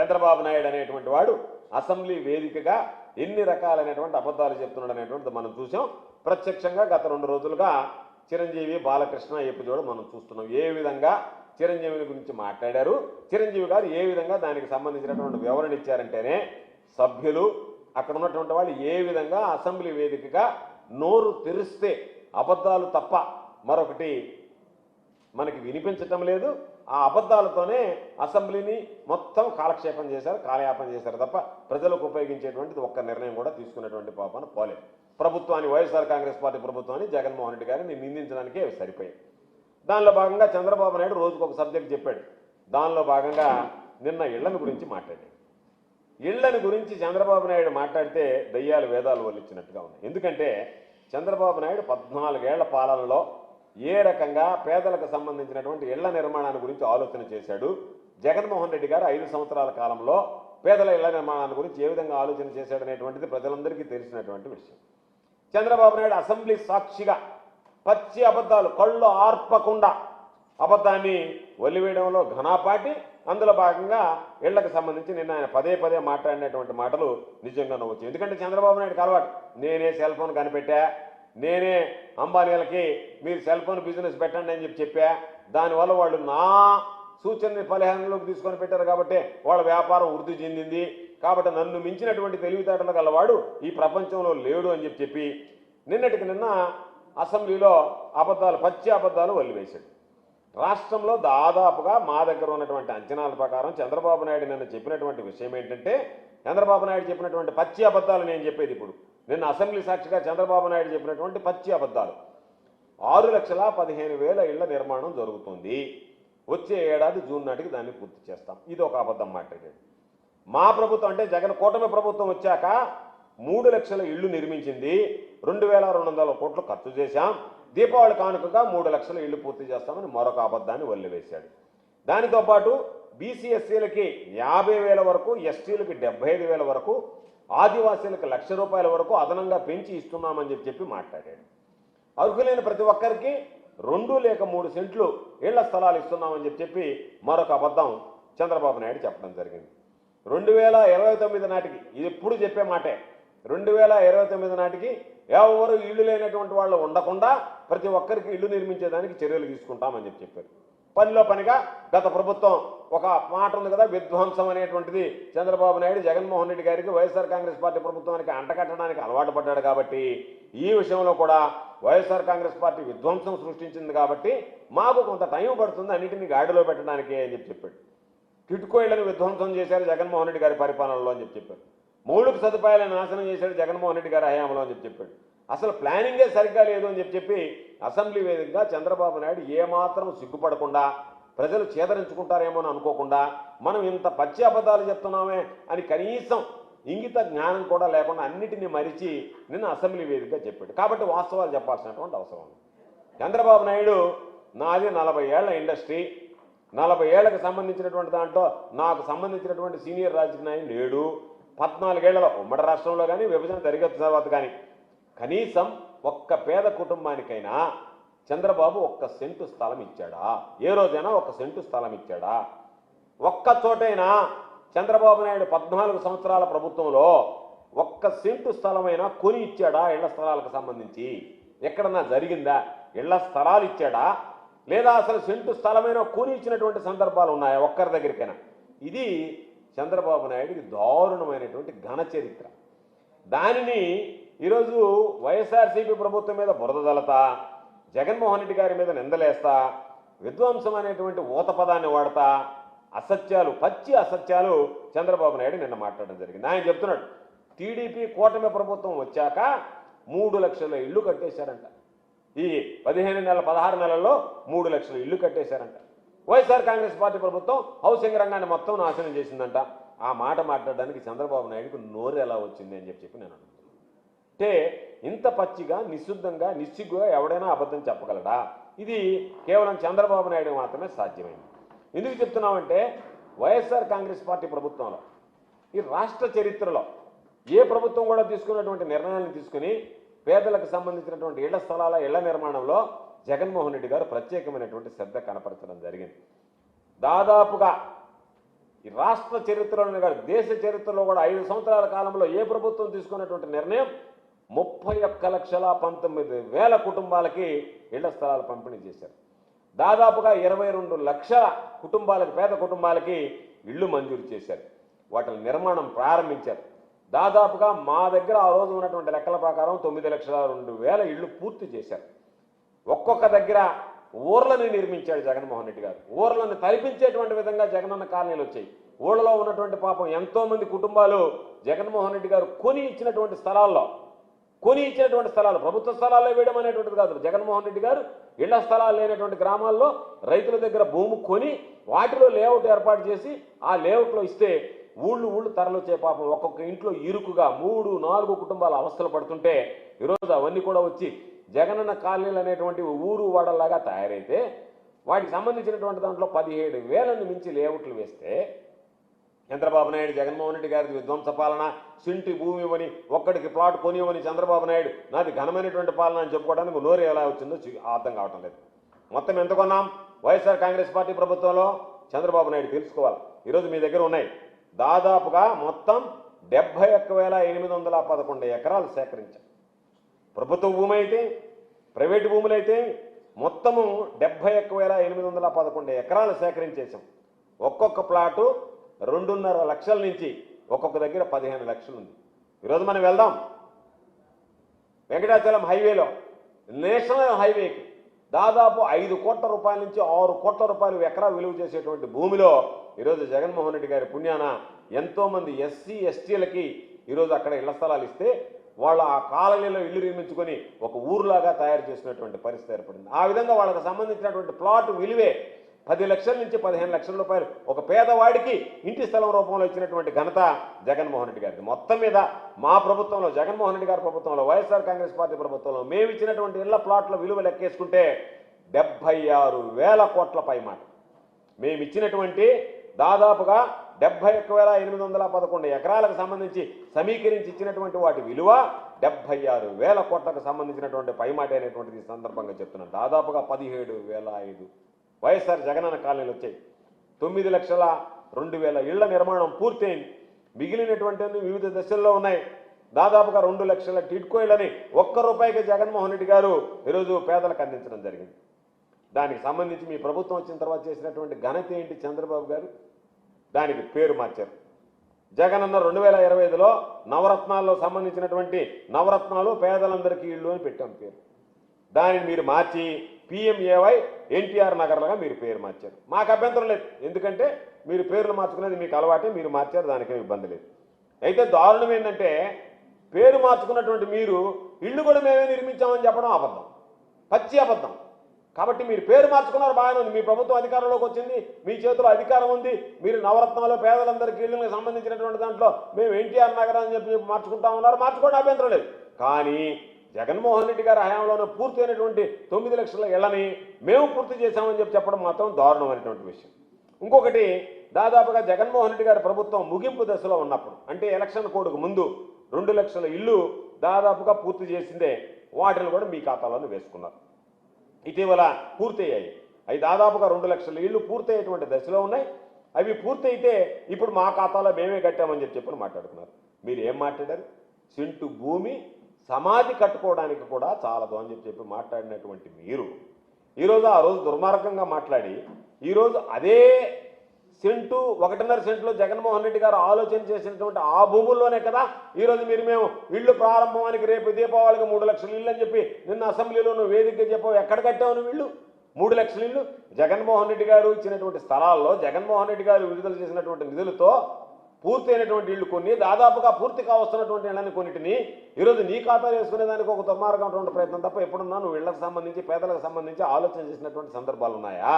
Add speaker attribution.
Speaker 1: చంద్రబాబు నాయుడు అనేటువంటి వాడు అసెంబ్లీ వేదికగా ఎన్ని రకాలైనటువంటి అబద్ధాలు చెప్తున్నాడు అనేటువంటిది మనం చూసాం. ప్రత్యక్షంగా గత 2 రోజులుగా చిరంజీవి బాలకృష్ణ ఎపిసోడ్ మనం చూస్తున్నాం. ఏ విధంగా చిరంజీవిని గురించి మాట్లాడారు, చిరంజీవి గారు ఏ విధంగా దానికి సంబంధించినటువంటి వివరణ ఇచ్చారంటేనే సభ్యులు అక్కడ ఉన్నటువంటి వాళ్ళు ఏ విధంగా అసెంబ్లీ వేదికగా నోరు తెరిస్తే అబద్ధాలు తప్ప మరొకటి మనకి వినిపించటం లేదు. ఆ అబద్ధాలతోనే అసెంబ్లీని మొత్తం కాలక్షేపం చేశారు, కాలయాపన చేశారు తప్ప ప్రజలకు ఉపయోగించేటువంటిది ఒక్క నిర్ణయం కూడా తీసుకునేటువంటి పాపన పోలేదు. ప్రభుత్వాన్ని, వైఎస్ఆర్ కాంగ్రెస్ పార్టీ ప్రభుత్వాన్ని, జగన్మోహన్ రెడ్డి గారిని నిందించడానికే సరిపోయింది. దానిలో భాగంగా చంద్రబాబు నాయుడు రోజుకు ఒక సబ్జెక్ట్ చెప్పాడు. దానిలో భాగంగా నిన్న ఇళ్లను గురించి మాట్లాడాడు. ఇళ్లను గురించి చంద్రబాబు నాయుడు మాట్లాడితే దయ్యాలు వేదాలు వల్లించినట్టుగా ఉన్నాయి. ఎందుకంటే చంద్రబాబు నాయుడు 14 ఏళ్ల పాలనలో ఏ రకంగా పేదలకు సంబంధించినటువంటి ఇళ్ల నిర్మాణాన్ని గురించి ఆలోచన చేశాడు, జగన్మోహన్ రెడ్డి గారు 5 సంవత్సరాల కాలంలో పేదల ఇళ్ల నిర్మాణాన్ని గురించి ఏ విధంగా ఆలోచన చేశాడనేటువంటిది ప్రజలందరికీ తెలిసినటువంటి విషయం. చంద్రబాబు నాయుడు అసెంబ్లీ సాక్షిగా పచ్చి అబద్ధాలు, కళ్ళు ఆర్పకుండా అబద్ధాన్ని వల్లివేయడంలో ఘనాపాటి. అందులో భాగంగా ఇళ్లకు సంబంధించి నిన్న ఆయన పదే పదే మాట్లాడినటువంటి మాటలు నిజంగా నవ్వచ్చు. ఎందుకంటే చంద్రబాబు నాయుడు అలవాటు, నేనే సెల్ ఫోన్ కనిపెట్టా, నేనే అంబానీలకి మీరు సెల్ ఫోన్ బిజినెస్ పెట్టండి అని చెప్పా, దానివల్ల వాళ్ళు నా సూచనని పరిహారంలోకి తీసుకొని పెట్టారు కాబట్టి వాళ్ళ వ్యాపారం వృద్ధి చెందింది, కాబట్టి నన్ను మించినటువంటి తెలివితేటలు గలవాడు ఈ ప్రపంచంలో లేడు అని చెప్పి నిన్నటికి నిన్న అసెంబ్లీలో అబద్ధాలు, పచ్చి అబద్ధాలు వల్లివేశాడు. రాష్ట్రంలో దాదాపుగా మా దగ్గర ఉన్నటువంటి అంచనాల ప్రకారం చంద్రబాబు నాయుడు నిన్న చెప్పినటువంటి విషయం ఏంటంటే, చంద్రబాబు నాయుడు చెప్పినటువంటి పచ్చి అబద్ధాలు నేను చెప్పేది ఇప్పుడు, నిన్న అసెంబ్లీ సాక్షిగా చంద్రబాబు నాయుడు చెప్పినటువంటి పచ్చి అబద్ధాలు. 6,15,000 ఇళ్ల నిర్మాణం జరుగుతుంది, వచ్చే ఏడాది జూన్ నాటికి దాన్ని పూర్తి చేస్తాం. ఇది ఒక అబద్ధం మాట్లాడాడు. మా ప్రభుత్వం అంటే జగన్ కూటమి ప్రభుత్వం వచ్చాక 3 లక్షల ఇళ్లు నిర్మించింది, 2,200 కోట్లు ఖర్చు చేశాం, దీపావళి కానుకగా 3 లక్షల ఇళ్లు పూర్తి చేస్తామని మరొక అబద్ధాన్ని వల్లివేశాడు. దానితో పాటు బీసీ ఎస్సీలకి 50,000 వరకు, ఎస్టీలకి 75,000 వరకు, ఆదివాసీలకు ₹1,00,000 వరకు అదనంగా పెంచి ఇస్తున్నామని చెప్పి మాట్లాడాడు. అర్హులైన ప్రతి ఒక్కరికి 2 లేక 3 సెంట్లు ఇళ్ల స్థలాలు ఇస్తున్నామని చెప్పి మరొక అబద్ధం చంద్రబాబు నాయుడు చెప్పడం జరిగింది. 2029 నాటికి, ఇది ఎప్పుడు చెప్పే మాటే, 2029 నాటికి ఎవరు ఇళ్లు లేనటువంటి వాళ్ళు ఉండకుండా ప్రతి ఒక్కరికి ఇళ్లు నిర్మించేదానికి చర్యలు తీసుకుంటామని చెప్పారు. పనిలో పనిగా గత ప్రభుత్వం ఒక మాట ఉంది కదా, విధ్వంసం అనేటువంటిది చంద్రబాబు నాయుడు జగన్మోహన్ రెడ్డి గారికి, వైఎస్ఆర్ కాంగ్రెస్ పార్టీ ప్రభుత్వానికి అంటకట్టడానికి అలవాటు పడ్డాడు కాబట్టి ఈ విషయంలో కూడా వైఎస్ఆర్ కాంగ్రెస్ పార్టీ విధ్వంసం సృష్టించింది కాబట్టి మాకు కొంత టైం పడుతుంది అన్నింటినీ గాడిలో పెట్టడానికి అని చెప్పాడు. టిట్కో ఇళ్లను విధ్వంసం చేశారు జగన్మోహన్ రెడ్డి గారి పరిపాలనలో అని చెప్పారు. మౌలిక సదుపాయాలను నాశనం చేశాడు జగన్మోహన్ రెడ్డి గారి హయాంలో అని చెప్పాడు. అసలు ప్లానింగే సరిగ్గా లేదు అని చెప్పి అసెంబ్లీ వేదికగా చంద్రబాబు నాయుడు ఏమాత్రం సిగ్గుపడకుండా, ప్రజలు చేదరించుకుంటారేమో అని అనుకోకుండా, మనం ఇంత పచ్చి అబద్ధాలు చెప్తున్నామే అని కనీసం ఇంగిత జ్ఞానం కూడా లేకుండా అన్నిటినీ మరిచి నిన్న అసెంబ్లీ వేదికగా చెప్పాడు. కాబట్టి వాస్తవాలు చెప్పాల్సినటువంటి అవసరం ఉంది. చంద్రబాబు నాయుడు నాది 40 ఏళ్ల ఇండస్ట్రీ, 40 ఏళ్లకు సంబంధించినటువంటి దాంట్లో నాకు సంబంధించినటువంటి సీనియర్ రాజకీయ నాయకుడు లేడు. 14 ఏళ్లలో ఉమ్మడి రాష్ట్రంలో కానీ విభజన జరిగిన తర్వాత కానీ కనీసం ఒక్క పేద కుటుంబానికైనా చంద్రబాబు 1 సెంటు స్థలం ఇచ్చాడా? ఏ రోజైనా 1 సెంటు స్థలం ఇచ్చాడా? ఒక్క చోటైనా చంద్రబాబు నాయుడు 14 సంవత్సరాల ప్రభుత్వంలో 1 సెంటు స్థలమైనా కొని ఇచ్చాడా? ఇళ్ల స్థలాలకు సంబంధించి ఎక్కడన్నా జరిగిందా? ఇళ్ల స్థలాలు ఇచ్చాడా? లేదా అసలు సెంటు స్థలమైనా కొని ఇచ్చినటువంటి సందర్భాలు ఉన్నాయా ఒక్కరి దగ్గరికైనా? ఇది చంద్రబాబు నాయుడికి దారుణమైనటువంటి ఘన చరిత్ర. దానిని ఈరోజు వైఎస్ఆర్సీపీ ప్రభుత్వం మీద బురద జల్లతా, జగన్మోహన్ రెడ్డి గారి మీద నిందలేస్తా, విధ్వంసం అనేటువంటి ఊత పదాన్ని వాడతా, అసత్యాలు, పచ్చి అసత్యాలు చంద్రబాబు నాయుడు నిన్న మాట్లాడడం జరిగింది. ఆయన చెప్తున్నాడు, టీడీపీ కూటమి ప్రభుత్వం వచ్చాక 3 లక్షల ఇళ్లు కట్టేశారంట. ఈ 16 నెలల్లో 3 లక్షల ఇళ్లు కట్టేశారంట. వైఎస్ఆర్ కాంగ్రెస్ పార్టీ ప్రభుత్వం హౌసింగ్ రంగాన్ని మొత్తం నాశనం చేసిందంట. ఆ మాట మాట్లాడడానికి చంద్రబాబు నాయుడుకు నోరు ఎలా వచ్చింది అని చెప్పి నేను అడుగుతున్నాను. అంటే ఇంత పచ్చిగా, నిశుద్ధంగా, నిస్సిగ్గుగా ఎవడైనా అబద్ధం చెప్పగలడా? ఇది కేవలం చంద్రబాబు నాయుడు మాత్రమే సాధ్యమైంది. ఎందుకు చెప్తున్నామంటే వైఎస్ఆర్ కాంగ్రెస్ పార్టీ ప్రభుత్వంలో, ఈ రాష్ట్ర చరిత్రలో ఏ ప్రభుత్వం కూడా తీసుకున్నటువంటి నిర్ణయాలను తీసుకుని పేదలకు సంబంధించినటువంటి ఇళ్ల స్థలాల ఇళ్ల నిర్మాణంలో జగన్మోహన్ రెడ్డి గారు ప్రత్యేకమైనటువంటి శ్రద్ధ కనపరచడం జరిగింది. దాదాపుగా ఈ రాష్ట్ర చరిత్రలోనే కాదు దేశ చరిత్రలో కూడా 5 సంవత్సరాల కాలంలో ఏ ప్రభుత్వం తీసుకున్నటువంటి నిర్ణయం 31,19,000 కుటుంబాలకి ఇళ్ల స్థలాలు పంపిణీ చేశారు. దాదాపుగా 22 లక్షల కుటుంబాలకి పేద కుటుంబాలకి ఇళ్లు మంజూరు చేశారు. వాటి నిర్మాణం ప్రారంభించారు. దాదాపుగా మా దగ్గర ఆ రోజు ఉన్నటువంటి లెక్కల ప్రకారం 9,02,000 ఇళ్లు పూర్తి చేశారు. ఒక్కొక్క దగ్గర ఊర్లను నిర్మించాడు జగన్మోహన్ రెడ్డి గారు. ఊర్లను తలపించేటువంటి విధంగా జగనన్న కాలనీలు వచ్చాయి. ఊళ్ళలో ఉన్నటువంటి పాపం ఎంతోమంది కుటుంబాలు జగన్మోహన్ రెడ్డి గారు కొని ఇచ్చినటువంటి స్థలాలు ప్రభుత్వ స్థలాల్లో వేయడం అనేటువంటిది కాదు. జగన్మోహన్ రెడ్డి గారు ఇళ్ల స్థలాలు లేనటువంటి గ్రామాల్లో రైతుల దగ్గర భూమి కొని వాటిలో లేఅవుట్ ఏర్పాటు చేసి ఆ లేఅవుట్లో ఇస్తే ఊళ్ళు తరలొచ్చే పాపం ఒక్కొక్క ఇంట్లో ఇరుకుగా 3-4 కుటుంబాలు అవస్థలు పడుతుంటే ఈరోజు అవన్నీ కూడా వచ్చి జగనన్న కాలనీలు అనేటువంటి ఊరు వాడలాగా తయారైతే వాటికి సంబంధించినటువంటి దాంట్లో 17,000 మించి లేఅవుట్లు వేస్తే చంద్రబాబు నాయుడు జగన్మోహన్ రెడ్డి గారి విధ్వంస పాలన, సింటి భూమి ఇవ్వని, ఒక్కడికి ప్లాట్ కొనివ్వని చంద్రబాబు నాయుడు నాది ఘనమైనటువంటి పాలన అని చెప్పుకోవడానికి నోరు ఎలా వచ్చిందో అర్థం కావటం లేదు. మొత్తం ఎంత కొన్నాం వైఎస్ఆర్ కాంగ్రెస్ పార్టీ ప్రభుత్వంలో చంద్రబాబు నాయుడు తెలుసుకోవాలి. ఈరోజు మీ దగ్గర ఉన్నాయి దాదాపుగా మొత్తం 71,811 ఎకరాలు సేకరించాం. ప్రభుత్వ భూమి అయితే ప్రైవేటు భూములైతే మొత్తము 71,811 ఎకరాలు సేకరించేసాం. ఒక్కొక్క ప్లాటు 2.5 లక్షల నుంచి ఒక్కొక్క దగ్గర 15 లక్షలు ఉంది. ఈరోజు మనం వెళ్దాం వెంకటాచలం హైవేలో నేషనల్ హైవేకి దాదాపు 5 కోట్ల రూపాయల నుంచి 6 కోట్ల రూపాయలు ఎకరా విలువ చేసేటువంటి భూమిలో ఈరోజు జగన్మోహన్ రెడ్డి గారి పుణ్యాన ఎంతోమంది ఎస్సీ ఎస్టీలకి ఈరోజు అక్కడ ఇళ్ల స్థలాలు ఇస్తే వాళ్ళు ఆ కాలనీలో ఇల్లు నిర్మించుకొని ఒక ఊరులాగా తయారు చేసినటువంటి పరిస్థితి ఏర్పడింది. ఆ విధంగా వాళ్ళకి సంబంధించినటువంటి ప్లాట్ విలువే 10 లక్షల నుంచి 15 లక్షల రూపాయలు ఒక పేదవాడికి ఇంటి స్థలం రూపంలో ఇచ్చినటువంటి ఘనత జగన్మోహన్ రెడ్డి గారిది. మొత్తం మీద మా ప్రభుత్వంలో జగన్మోహన్ రెడ్డి గారి ప్రభుత్వంలో వైఎస్ఆర్ కాంగ్రెస్ పార్టీ ప్రభుత్వంలో మేము ఇచ్చినటువంటి ఇళ్ల ప్లాట్ల విలువ లెక్కేసుకుంటే 76,000 కోట్ల పైమాట. మేము ఇచ్చినటువంటి దాదాపుగా 71,811 ఎకరాలకు సంబంధించి సమీకరించి ఇచ్చినటువంటి వాటి విలువ 76,000 కోట్లకు సంబంధించినటువంటి పైమాట అనేటువంటిది ఈ సందర్భంగా చెప్తున్నాను. దాదాపుగా 17,500 వైఎస్ఆర్ జగనన్న కాలనీలు వచ్చాయి. 9,02,000 ఇళ్ల నిర్మాణం పూర్తయింది. మిగిలినటువంటి వివిధ దశల్లో ఉన్నాయి. దాదాపుగా 2 లక్షల టిడ్కోయిలని ₹1 జగన్మోహన్ రెడ్డి గారు ఈరోజు పేదలకు అందించడం జరిగింది. దానికి సంబంధించి మీ ప్రభుత్వం వచ్చిన తర్వాత చేసినటువంటి ఘనత ఏంటి? చంద్రబాబు గారు దానికి పేరు మార్చారు. జగనన్న 2025లో నవరత్నాల్లో సంబంధించినటువంటి నవరత్నాలు పేదలందరికీ ఇళ్ళు అని పెట్టాం పేరు. దానిని మీరు మార్చి PMAY ఎన్టీఆర్ నగర్లుగా మీరు పేరు మార్చారు. మాకు అభ్యంతరం లేదు, ఎందుకంటే మీరు పేర్లు మార్చుకునేది మీకు అలవాటే, మీరు మార్చారు, దానికేం ఇబ్బంది లేదు. అయితే దారుణం ఏంటంటే పేరు మార్చుకున్నటువంటి మీరు ఇళ్ళు కూడా మేమే నిర్మించామని చెప్పడం అబద్ధం, పచ్చి అబద్ధం. కాబట్టి మీరు పేరు మార్చుకున్నారు, బాగానే ఉంది. మీ ప్రభుత్వం అధికారంలోకి వచ్చింది, మీ చేతిలో అధికారం ఉంది. మీరు నవరత్నాలు పేదలందరికీ ఇళ్ళకి సంబంధించినటువంటి దాంట్లో మేము ఎన్టీఆర్ నగర్ అని చెప్పి మార్చుకుంటా ఉన్నారు, మార్చుకోవడం అభ్యంతరం లేదు. కానీ జగన్మోహన్ రెడ్డి గారి హయాంలోనే పూర్తి అయినటువంటి 9 లక్షల ఇళ్లని మేము పూర్తి చేశామని చెప్పడం మాత్రం దారుణమైనటువంటి విషయం. ఇంకొకటి, దాదాపుగా జగన్మోహన్ రెడ్డి గారి ప్రభుత్వం ముగింపు దశలో ఉన్నప్పుడు అంటే ఎలక్షన్ కోడ్కు ముందు 2 లక్షల ఇళ్ళు దాదాపుగా పూర్తి చేసిందే, వాటిని కూడా మీ ఖాతాలోనే వేసుకున్నారు. ఇటీవల పూర్తయ్యాయి. అవి దాదాపుగా 2 లక్షల ఇళ్ళు పూర్తయ్యేటువంటి దశలో ఉన్నాయి. అవి పూర్తయితే ఇప్పుడు మా ఖాతాలో మేమే కట్టామని చెప్పి మాట్లాడుతున్నారు. మీరు ఏం మాట్లాడారు? సెంటు భూమి సమాధి కట్టుకోవడానికి కూడా చాలదు అని చెప్పి మాట్లాడినటువంటి మీరు ఈరోజు ఆ రోజు దుర్మార్గంగా మాట్లాడి ఈరోజు అదే సెంటు 1.5 సెంట్లో జగన్మోహన్ రెడ్డి గారు ఆలోచన చేసినటువంటి ఆ భూముల్లోనే కదా ఈరోజు మేము ఇళ్ళు ప్రారంభానికి రేపు దీపావళికి 3 లక్షల ఇళ్ళు అని చెప్పి నిన్న అసెంబ్లీలో నువ్వు వేదికగా చెప్పావు. ఎక్కడ కట్టావు నువ్వు ఇళ్ళు? 3 లక్షల ఇళ్ళు జగన్మోహన్ రెడ్డి గారు ఇచ్చినటువంటి స్థలాల్లో జగన్మోహన్ రెడ్డి గారు విడుదల చేసినటువంటి నిధులతో పూర్తయినటువంటి ఇళ్ళు కొన్ని, దాదాపుగా పూర్తి కావస్తున్నటువంటి ఇళ్ళని కొన్నిటిని ఈరోజు నీ ఖాతాలో వేసుకునేదానికి ఒక దుర్మార్గమైనటువంటి ప్రయత్నం తప్ప ఎప్పుడున్నా నువ్వు ఇళ్లకు సంబంధించి పేదలకు సంబంధించి ఆలోచన చేసినటువంటి సందర్భాలు ఉన్నాయా?